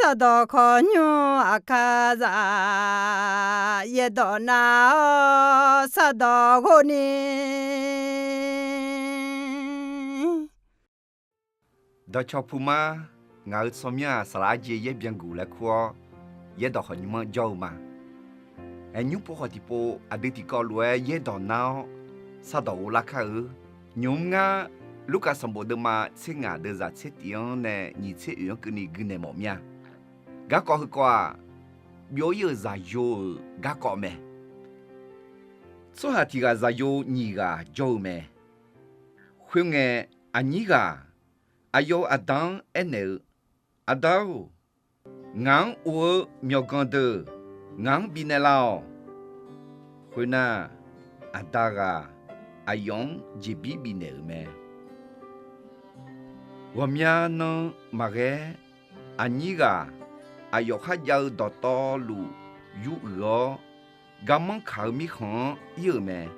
sadokonyo akaza yedona sadogoni Đó cho Puma ngỡ xóm nhà xả dê yếp biang gù là khua yếp đỏ hình mà dâu mà em nhúc bố họ thì bố à đi thì có lúa yếp đỏ nào sao đỏ là khá nhúng ngã lúc cả sầm bộ đêm mà sẽ ngã đưa ra chết tiếng nè nhị chết yếu cứ nị gư nè mỏm nha gác có hư qua biểu yêu giả vô gác có mẹ số hạt thì gà giả vô nhị gà dâu mẹ khuyên nghe anh nhị gà ayo adang ene adao ngang u myogonde ngang binelao khuyna adaga ayong jibi binel me wamya no mage aniga ayo khajal doto lu yu ro gamang khami khon yu me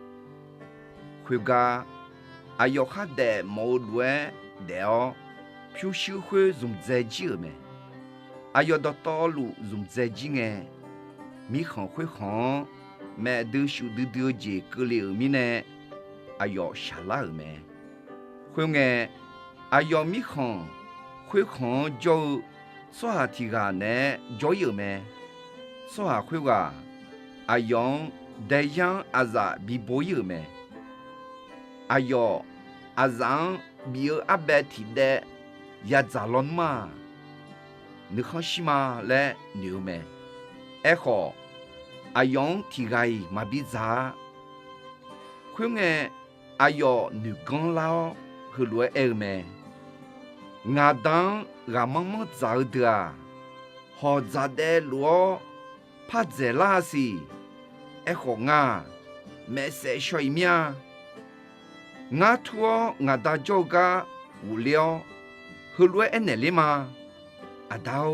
khuyga ayo khade mo lue đeo phiêu siêu khuê dùng dè chi ở mẹ ai đó to lụ dùng dè chi nghe mi khỏng khuê khỏng mẹ đưa siêu đưa gì cơ liệu mi nè ai xả lá ở mẹ khuê nghe ai mi khỏng khuê khỏng cho số hà thì gà nè cho ở mẹ số hà khuê gà ai đại yang aza bị bối ở mẹ ai azang biểu áp bệ thì đệ ya giả lon mà nữ không xí mà lẽ nhiều mẹ khó ayong thì gai mà bị giả khuyên nghe ayo nữ con lao hư lúa mẹ ngà đăng gà mong mong giả đưa họ giả đe lúa phát dễ la xì khó ngà mẹ sẽ xoay mía ngã thua ngã đã cho ga无聊和罗安那里嘛啊到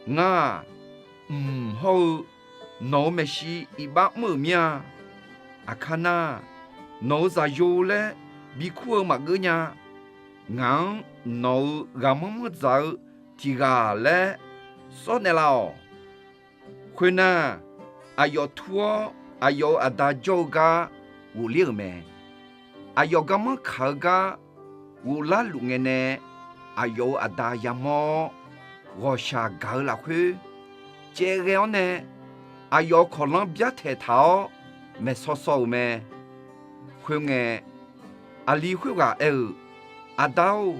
ngã好脑没事一把么命啊看呐脑在有嘞比苦嘛个呀ngã脑个么么早提个嘞说呢了会呐啊要拖啊要啊打叫个无聊咩ayo gama khaga wula lungene ayo ada yamo gosha gala khu chegeone ayo kholon bya the thao me so me khunge ali khu ga adao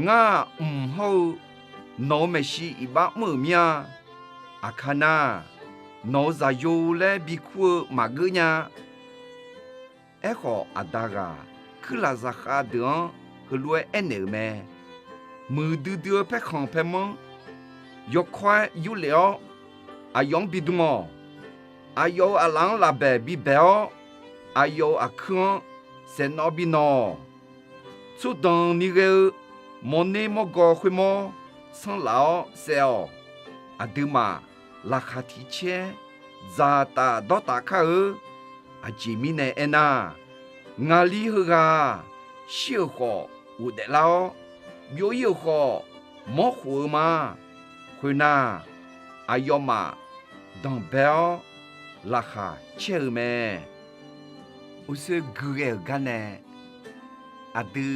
nga ho no me shi iba mu mia akana no za yo le bi khu magunya khó adaga cứ là ra khá đường hư lúa ene mẹ mưa đưa phải không phải mong yo khoai yo leo ayong bi dumo ayo alang la be bi beo ayo akon se no bi no su dong ni ge mone mo go khwe mo sang lao seo aduma la kha ti che za ta do ta kha Jimine ena ngali hga xiu ho u de lao bio yu ho mo hu ma khuna ayoma dong bel la kha che me u se gue gane adu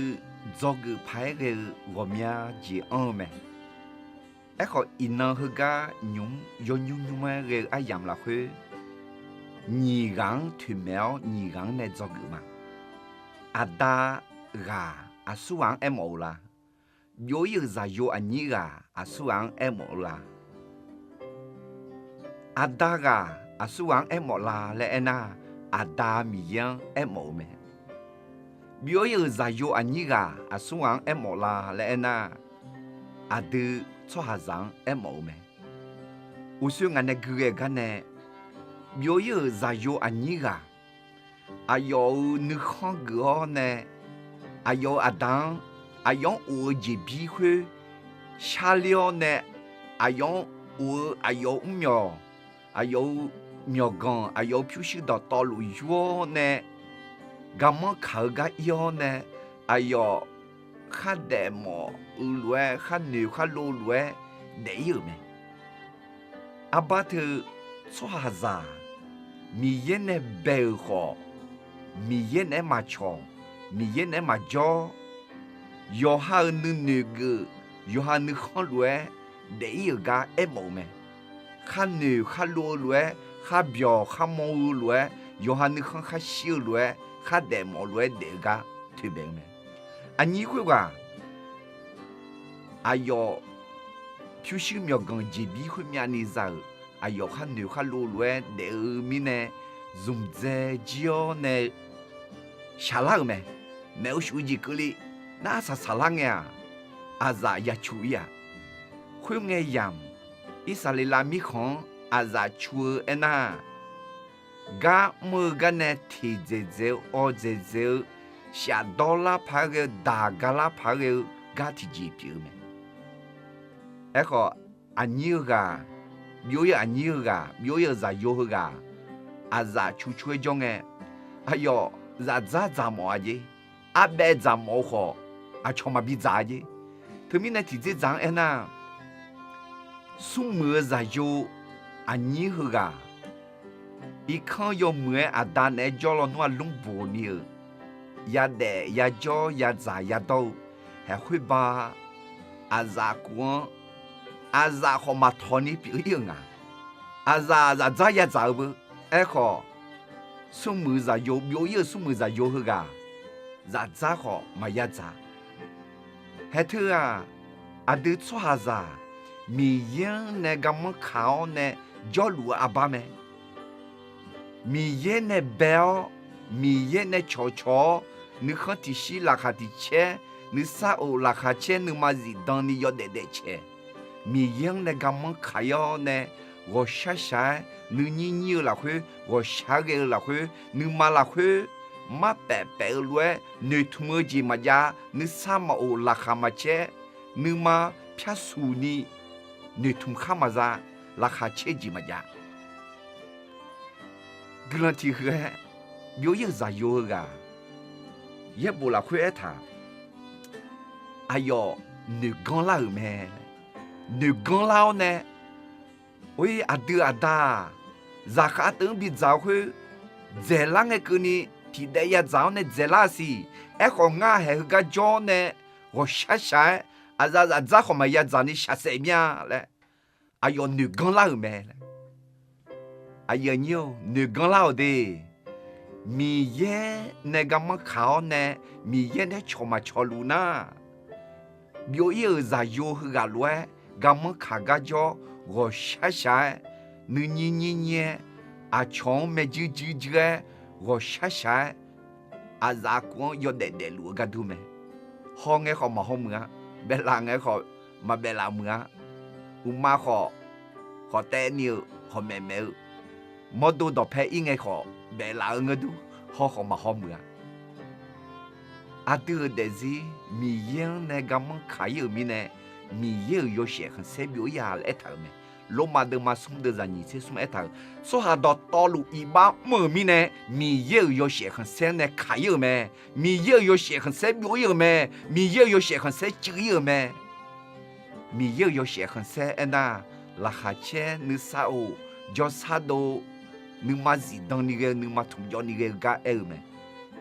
zog pai ge gomya ji on me ho ina hga nhung yo nhung ma ge ayam la khu nhị gang thủy méo nhị gang này do gửi mà ada gà suang em ổ là yo yêu za yo anh nhị gà suang em ổ là ada gà suang em ổ là lẽ na ada mi yang em ổ mẹ yo yêu za yo anh nhị gà suang em ổ là lẽ na adu cho hà giang em ổ mẹ u suang anh này gửi cái này biểu yêu za yo aniga ayo nu khang go ne ayo adang ayo u ji bi khu shalio ne ayo u ayo myo gan ayo pyu shi da to lu yo ne gamo kha ga yo ne ayo kha de mo u lue kha nu kha lu lue 得有没？阿爸头做啥子？米烟的白好，米烟的麻巧，米烟的麻椒，要哈能那个，要哈能好乱，得有个一毛没？哈牛哈罗乱，哈表哈毛乱，要哈能哈小乱，哈带毛乱得个特别没？啊，你会个？啊要，就是苗讲这边会面你走。啊，要哈牛哈罗乱的米呢，用在叫呢，下浪没？没有手机个里，那啥啥浪呀？啊咋也出呀？会眼样，伊啥里拉米康啊咋出哎呐？噶么个呢？提着走，二着走，下到拉拍个，大个拉拍个，噶提几票没？哎个，啊牛个。苗也牛个，苗也在有个，啊在出出种个，哎哟，在毛的，啊白在毛好，啊全嘛比在的，他们那体质长哎呐，苏么在有啊牛个，一看有么啊单那叫了那弄不牛，也得也叫也在也到，还会把啊在光。啊咋好嘛讨你表演啊？啊咋也咋不？哎好，什么咋有表演什么咋有个？咋好嘛也咋？还头啊，啊都做啥子？米烟那个么烤呢？叫路阿爸没？米烟那白，米烟那巧，你看的是拉哈的切，你啥哦拉哈切，你嘛是当你要得切。米烟那个么开药呢？我下，你了会，我下个了会，你妈了会，妈白乱，你土么子嘛家，你啥么哦拉哈嘛切，你妈偏苏你土哈嘛咋拉哈切子嘛家，个人体和有咋有个，也不了会他，哎哟，你讲了没？你讲老呢？喂，阿德阿达，咋哈等比早会，在啷个跟你提的也早呢？在哪时？哎，好俺还个叫呢？我下，啊咋好嘛也早你下谁面嘞？哎哟，你讲老没？哎呀妞，你讲老的，米烟那个么烤呢？米烟的敲嘛敲路呢？有有咋有个乱？噶么卡个叫我下，你啊抢没就我下，啊咋光要得路个都没，好眼好嘛好么，别拉眼好嘛别拉么，我妈好带牛好妹妹，么都到拍应该好别拉个都好嘛好么，啊都得是米烟那个么卡有米呢？米有些很塞表呀来头没，罗马的嘛送的人你才送一头，说下到道路一把莫米呢，米有些很塞呢卡有没，米有些很塞表有没，米有些很塞酒有没，米有些很塞那拉哈切你啥哦，叫啥都你嘛是当你个你嘛同样你个个没，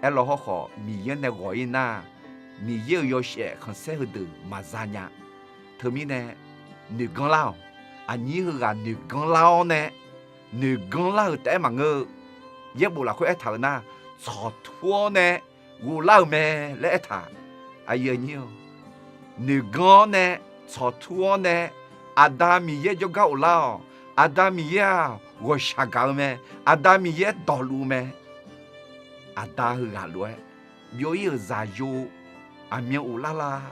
哎老好米有那个人呐，米有些很塞的嘛啥呀？特别呢，女工佬，啊，你个女工佬呢，女工佬带嘛个，也不啦会一头呢，炒拖呢，我老咩来一头，哎呀妞，女工呢，炒拖呢，阿达米也就搞佬，阿达米呀，我瞎搞咩，阿达米也道路咩，阿达个阿路，有咋有，阿面乌拉啦，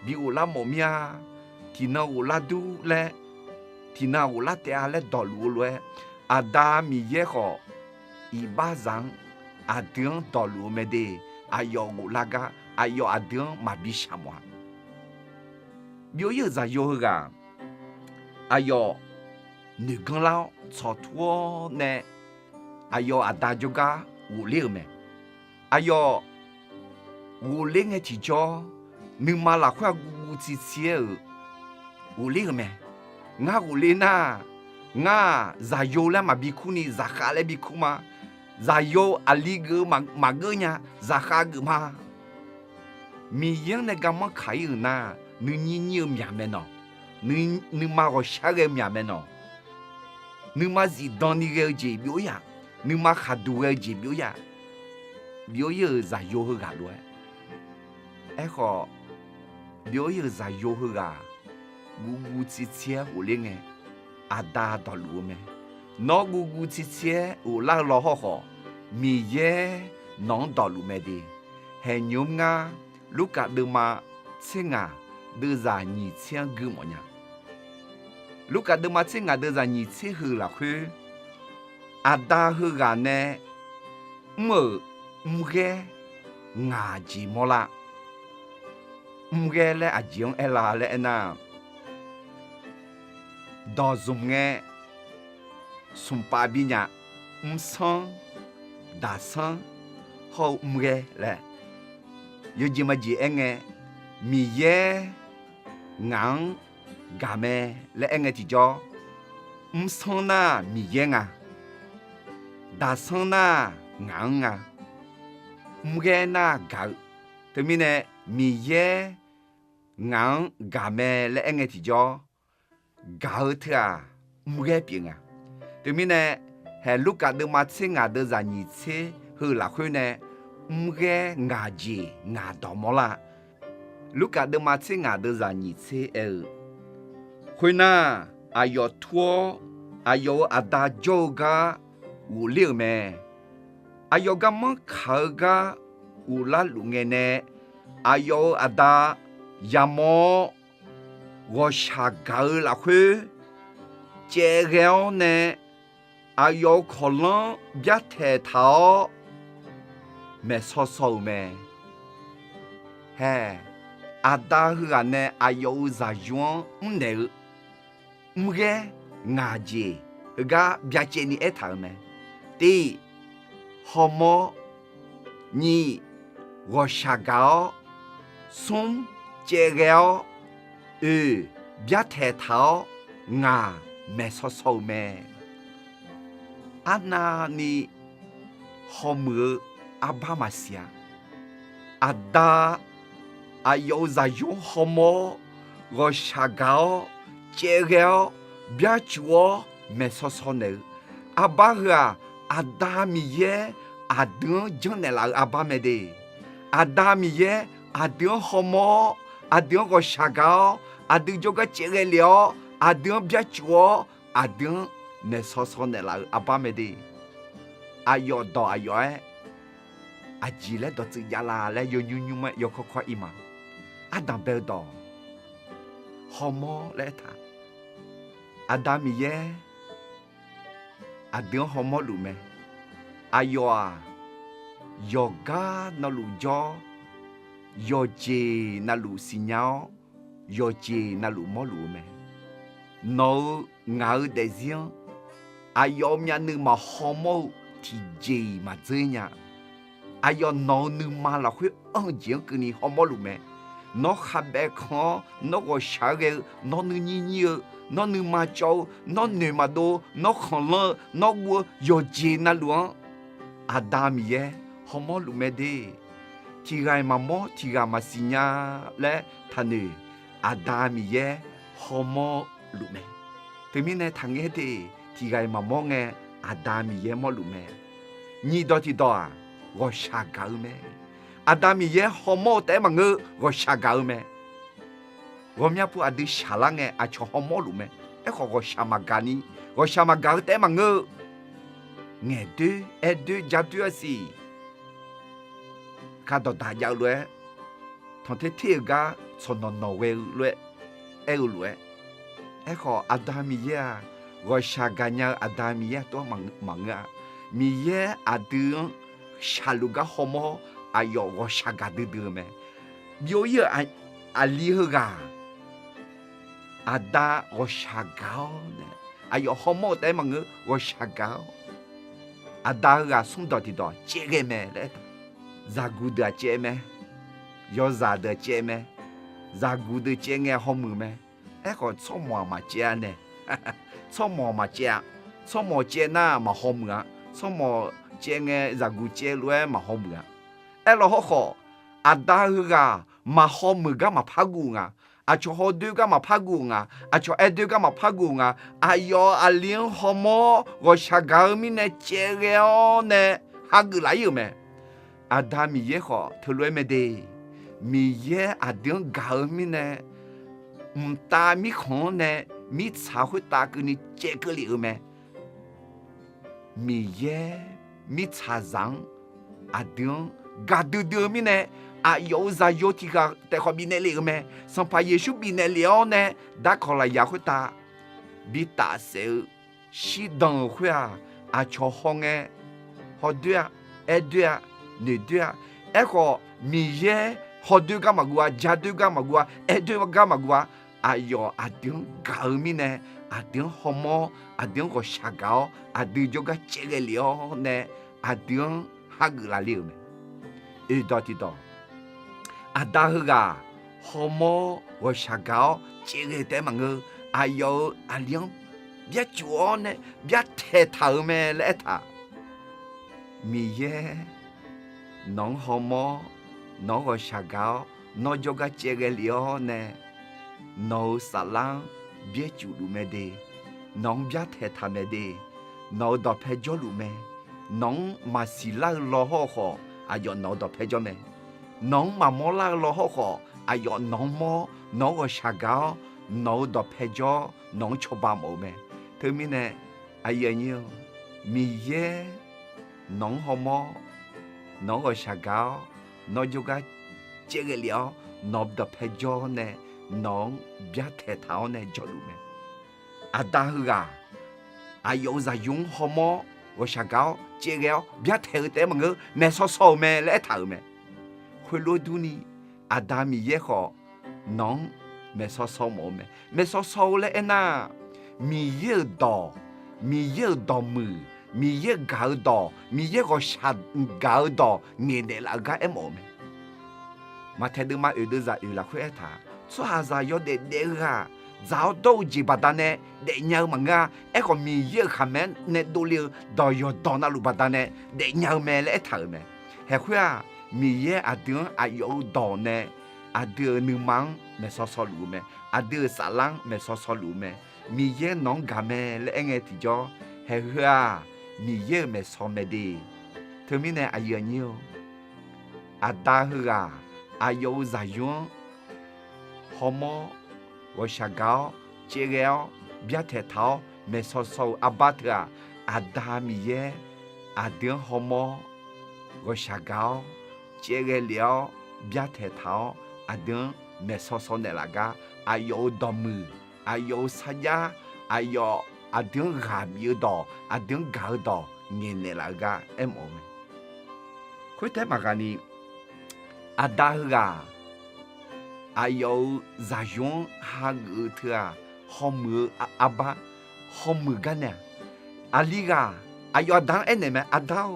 比乌拉冇咩。ที่น่าอุลาดูแลที่น่าอุลาเตะและดอลูเลยอาดามีเยขออีบ้าจังอาเดืองดอลูไม่ได้อายอุลากะอายอาเดืองมาบิชามวะเยอะจะเยอะกะอายนึกกันแล้วชอทัวเนี่ยอายอาดาจุกะอุเลี้ยงไหมอายอุเลี้ยงที่จอนึกมาละควากูจีเสีย有那个没？ nga ulena nga zayola mabikuni zakhale bikuma zayo aligu maganya zakhagu ma mi yang ne gamma khai na nu ni ni miame no nu ma go shage miame no nu ma zi doni ge ji bio ya nu ma khadu ge ji bio ya bio ye zayo ho ga lo e kho bio ye zayo ho ga gu chi chia ho le nge ada do lu me no gu chi chia o la lo ho mi ye non do lu me di he nyum nga lúc cả đưa mà xin ngà đưa ra nhị chiang gư mọi nhà lúc cả đưa mà xin ngà đưa ra nhị chiang hư là khứ ada hư gà nè mở mge ngà chỉ mò la mge lẽ à giếng ela lẽ na đò dùng nghe sum pa bi nhà sang đa sang hậu mge lẽ yo ji ma ji enge mi ye ngang ga me le enge ti jo son na mi ye nga da son na ngang nga mge na ga te mi ne mi ye ngang ga me le enge ti jo ga thra mge pi nga te mi ne he lu ka de ma tsinga de za ni che hư là khơi ne mge ngà ji ngà đỏ mò la lúc cả đứa mà chơi ngà đứa già nhị chơi khơi na ayo thua ayo ada yoga u liu me ayo gamma khaga u la lu nge ne ayo ada yamo wo sha ga la khơi che gao ne ayo kholon bia the thao mẹ so sầu mẹ hè ada hư anh nè ayo za yuan nè mge ngà ji ga bia che ni e thang mẹ ti homo ni wo sha gao sum che gao bia the thao ngà mẹ so sầu mẹ ana ni homu Abamasia ada ayo za yo homo go shagao chegao bia chuo mesosone abaga adamiye adun jonela abamede adamiye adun homo adun go shagao adun joga chegelio adun bia chuo adun mesosone la abamede ayo do ayo aji le do tsu ya la le yo nyu ma yo kho ima adam be do homo le ta adam ye adin homo lu me ayo a yoga na lu jo yo ji na lu signal yo ji na lu mo lu me no ngao de zion ayo mya nu ma homo ti ji ma zenya ayo no nu ma la khuyết ơn diễn cứ ni homo lu me nó khá bé khó nó có xa ghê nó nu nhi nhiều nó nu ma châu nó nu ma đô nó khổng lơ nó vua yo ji na luang adam ye homo lu me de ti gai ma mo ti ga ma sinya le thanu adam ye homo lu me te mi ne thang ye de ti gai ma mo nge adam ye mo lu me ni do ti do a go sha ga me adam ye homo te ma nge go sha ga me go mya pu adi shala nge a cho homo lu me e go sha ma ga ni go sha ma ga te ma nge nghe deux et deux ja tu asi ka do da ya lue thon te ti ga son no we lue e lue e ko adam ye go sha ga nya adam ye to manga mi ye adu shaluga homo ayo go sha ga de me bio ye a li ga ada go sha ga ne ayo homo te manga go sha ga ada ga sum do ti do che ge me le za gu de che me yo za de che me za gu de che nge homu me e ko so mo ma che ne 草毛嘛接，草毛接那嘛好么？草毛接眼热乎接来嘛好么？哎，老好，阿达个嘛好么个嘛怕过啊？阿就好对个嘛怕过啊？阿就爱对个嘛怕过啊？哎哟，阿连好么？我下个米呢接了呢，哈个来有没？阿达米也好，头来没得，米也阿顶搞米呢，打米看呢，米才会打给你接个了没？米也米才上阿顶搞丢丢米呢，阿有啥有提个带好米呢了没？上怕耶稣米呢了呢，打考了也会打，米打手，西当会啊，阿超好哎，好对啊，哎对啊。你对啊，哎个米耶好对干嘛个，家对干嘛个，哎对干嘛个，哎哟，阿丁搞米呢，阿丁好么，阿丁个下高，阿丁就个这个了呢，阿丁哈个来了没？到底到，阿达个好么，我下高这个在么个，哎哟，阿娘别做呢，别抬头me来他，米耶。侬好么？侬个下高，侬就个这个了呢？侬撒浪别走路没得，侬别抬他没得，侬到拍脚路没？侬嘛是拉老好好，哎哟，侬到拍脚没？侬嘛莫拉老好好，哎哟，侬么？侬个下高，侬到拍脚，侬吃饱冇没？后面呢？哎呀妞，米耶，侬好么？侬个下高，侬就个这个了，侬的拍照呢，侬别抬头呢，叫路咩？阿大个啊，阿有啥用好么？我下高这个别抬头么个，没说说咩来头咩？回路度呢，阿大米也好，侬没说说么咩？没说说嘞那，米也多，米也多么？米也搞到，米也个下搞到，年代那个哎么me？嘛睇到嘛有的在有啦会他，做下在有的那个，早都几把单呢？的鸟么个？哎个米也下面呢都了，到有到那路把单呢？的鸟me来头me？还会啊，米也阿丁阿有到呢？阿丁你忙没说说路me？阿丁撒浪没说说路me？米也啷个me来眼提着？还会啊？米也没说没的，他们呢？哎呀妞，阿大个啊，阿有啥用？好么？我下高这个别抬头，没说说阿巴特啊，阿大米也，阿丁好么？我下高这个了别抬头，阿丁没说说那个，阿有多么？阿有啥呀？阿有。阿丁下米到，阿丁搞到，年年那个哎么me？佢睇嘛个呢？阿大个，阿有啥用下个特啊？好么阿爸，好么个呢？阿里个，阿有当哎呢咩？阿大，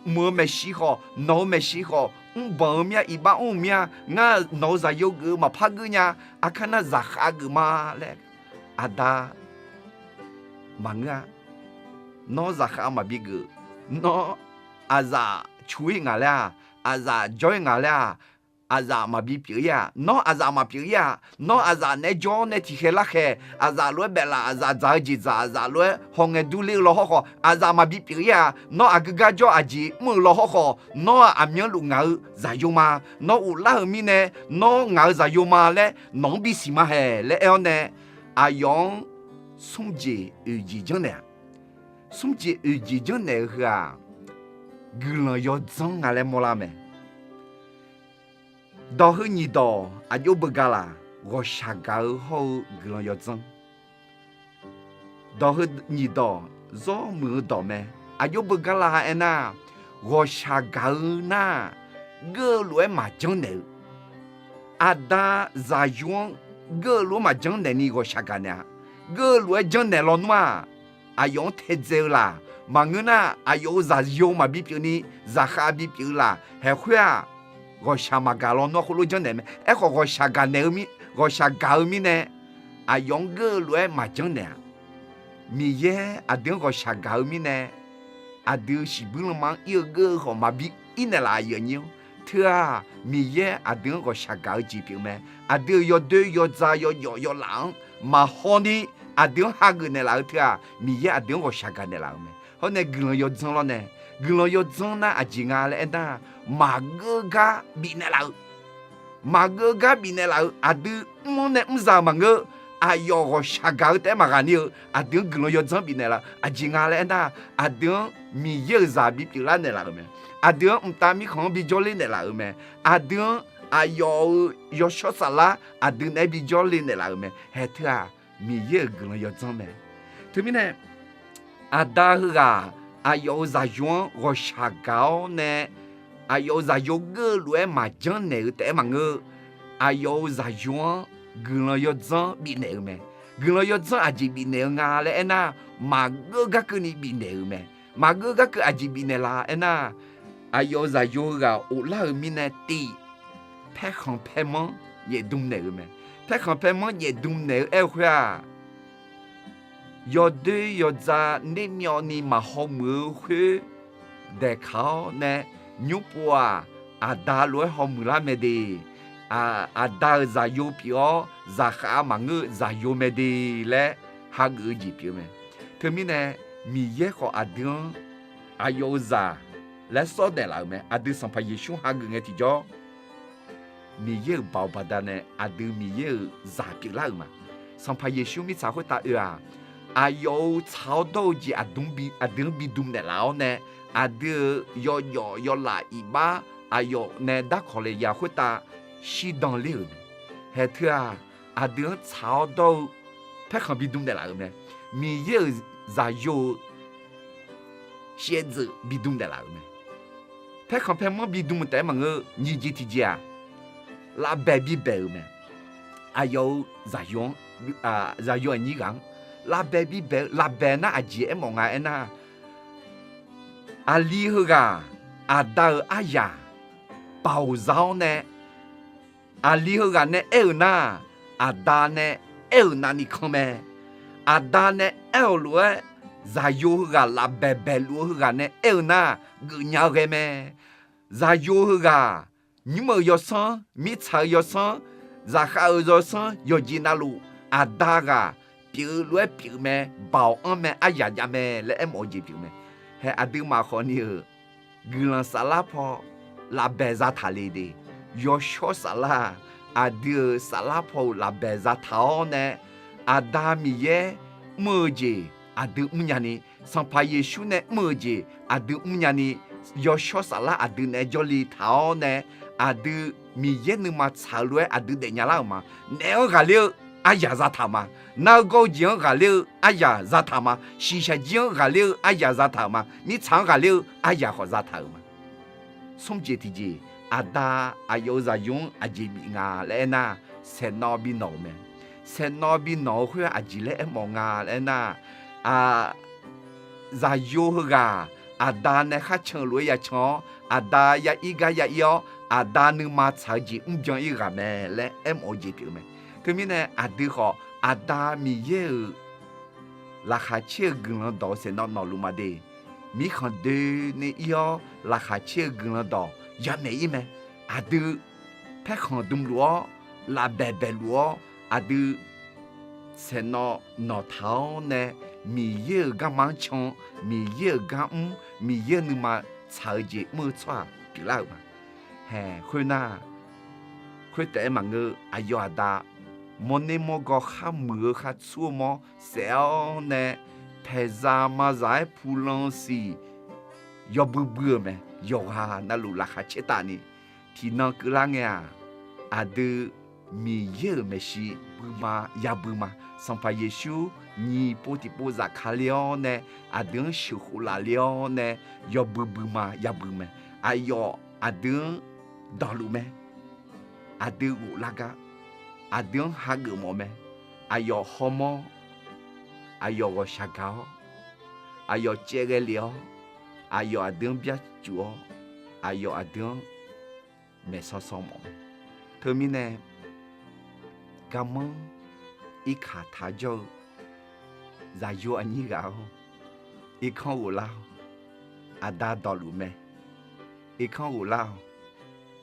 我没喜好，侬没喜好，帮面一般面，我侬啥有个嘛怕个呢？阿看那啥下个嘛嘞？阿大。manga no za khama bigu no aza chui ngala aza joy ngala aza mabipia no aza mapia no aza ne jo ne tikhela khe aza lo bela aza zaji za lo honge duli lo ho aza mabipia no agaga jo aji mu lo ho no amyan lu ngau za yuma no ula mi ne no ngau za yuma le no bi sima he le one ayong送节有几种呢？送节有几种呢？个啊，个人要争下来么啦me？到后你到啊就不干啦，我下高后个人要争。到后你到做没到me？啊就不干啦哎那，我下高那个来嘛争呢？啊da za用个来嘛争呢？你我下高呢？个罗真的了嘛？阿用太早啦，嘛我那阿有啥用嘛比表呢？啥哈比表啦？还会啊？我下嘛干了，那葫芦真的没？哎，我下干那米，我下干米呢？阿用个罗嘛真的， mi ye adun go shagao mi ne adu si bulu mang yêu gơ ho mà bị in là yêu nhiều thưa mi ye adun go shagao ji biểu me adu yo de yo za yo lang mà hon đi adun ha gu ne la thưa mi ye adun go shagao ne la me ho ne gu yo zong lo ne gu yo zong na a ji nga le na mà gơ ga bị ne la mà gơ ga bị ne la adu mo ne mza mà ngơ ayo go shagao te mà gan yêu adun gu yo zong bị ne la a ji nga le na adun mi ye za bi pi la ne la me adun mta mi khon bi jole ne la me adun ayo yo sho sala adun ne bi jole ne la me he thua mi ye gu yo zong me tu mi ne ada ga ayo za yuan go shagao ne ayo za yo ge lue ma jan ne te ma nge ayo za yuan gu yo zong bi ne me gu yo zong a ji bi ne nga le na ma ge ga ku ni bi ne me mà gơ các cái gì bị này là na ayo za yoga o la mi na ti pe khon pe mo ye dum ne me pe khon pe mo ye dum ne e khwa yo de yo za ne myo ni ma ho mu khwe de khao ne nyu pua a da lo ho mu la me de a da za yo pio za kha ma ngu za yo me de le ha gu ji pio me thế mi ne mi ye ko adun ayoza la so de la me adu san pa yeshu ha gu ngati jo mi ye ba ba da ne adu mi ye za pi la ma san pa yeshu mi sa ho ta ayo chao do ji adun bi dum ne la ne adu yo la i ba ayo ne da ko le ya ho ta shi dans le he thua adu chao do pe kan bi dum ne la me mi ye za yo xie zi bi dum de la me pe kan pe mo bi dum te ma nge ni ji ti jia la be bi be me ayo za yo ni gang la be bi be la be na a ji e mo nga e na ali hu ga a da a ya bao zao ne ali hu ga ne e na a da ne e na ni kome a da ne e lo za yo ga la be be lo ga ne e na gu nya ge me za yo ga ni mo yo san mi cha yo san za kha yo san yo ji na lu a da ga pi lo pi me bao an me a ya ya me le em o ji pi me he a du ma kho ni gu lan sa la pho la be za tha le de yo sho sa la a du sa la pho la be za tha ne a da mi ye mo ji adu unyani sampa yeshu ne moje adu unyani yo shosala adu ne joli thao ne adu mi yen ma chalwe adu de nyala ma ne o galio aya za thama na go jing galio aya za thama shisha jing galio aya za thama ni chang galio aya ho za thama somje ti ji ada ayo za yung ajibi nga le na se no bi no me se no bi no hwe ajile e mo nga le na za yo ga ada ne kha chang lo ya chong ada ya i ga ya yo ada nu ma cha ji jong i ga me le em o ji pi me ke mi ne adu ho ada mi ye la kha che gun do se no no lu ma de mi khan de ne yo la kha che gun do ya me i me adu pe khan dum lo la be be lo adu se no no thao ne mi ye ga mang chong mi ye ga mi ye nu ma cha ji mo chwa pi la ma he khoi na khoi te ma nge ayo ada mo ne mo go kha mu kha chu mo se o ne pe za ma zai pu lon si yo bu bu me yo ha na lu la kha che ta ni ti na ku la nge a de mi ye me shi bu ma ya bu ma sampa yeshu ni poti poza kalione adun shu la lione yo bubuma ya bume ayo adun dalume adu laga adun hagumo me ayo homo ayo go shagao ayo chegelio ayo adun bia chuo ayo adun me sosomo termine gamon i kha tha jo ra yo anh nhí gạo y không ủ lao à đa đỏ lù mẹ y không ủ lao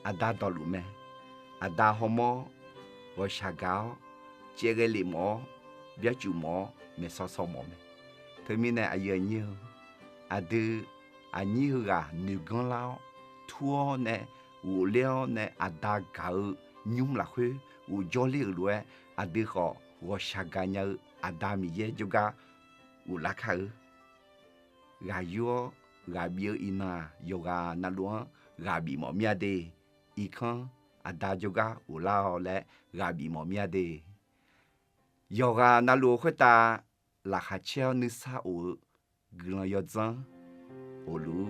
à đa đỏ lù mẹ à đa homo và sa gạo chia cái lì mỏ biết chủ mỏ mẹ so mỏ mẹ thôi mình này ai nhiều à đưa anh nhí gà nữ con lao thua nè ủ leo nè à đa gạo nhung là khuê ủ cho li lúa à đưa họ và sa gà nhau à đa mi ye juga ủ lá khử gà yo gà bia ina yoga na lúa gà bị mỏ mía đi y con à đa juga ủ lao lẹ gà bị mỏ mía đi yoga na lúa khuê ta là hạt treo như sa ủ gừng yo zang ủ lú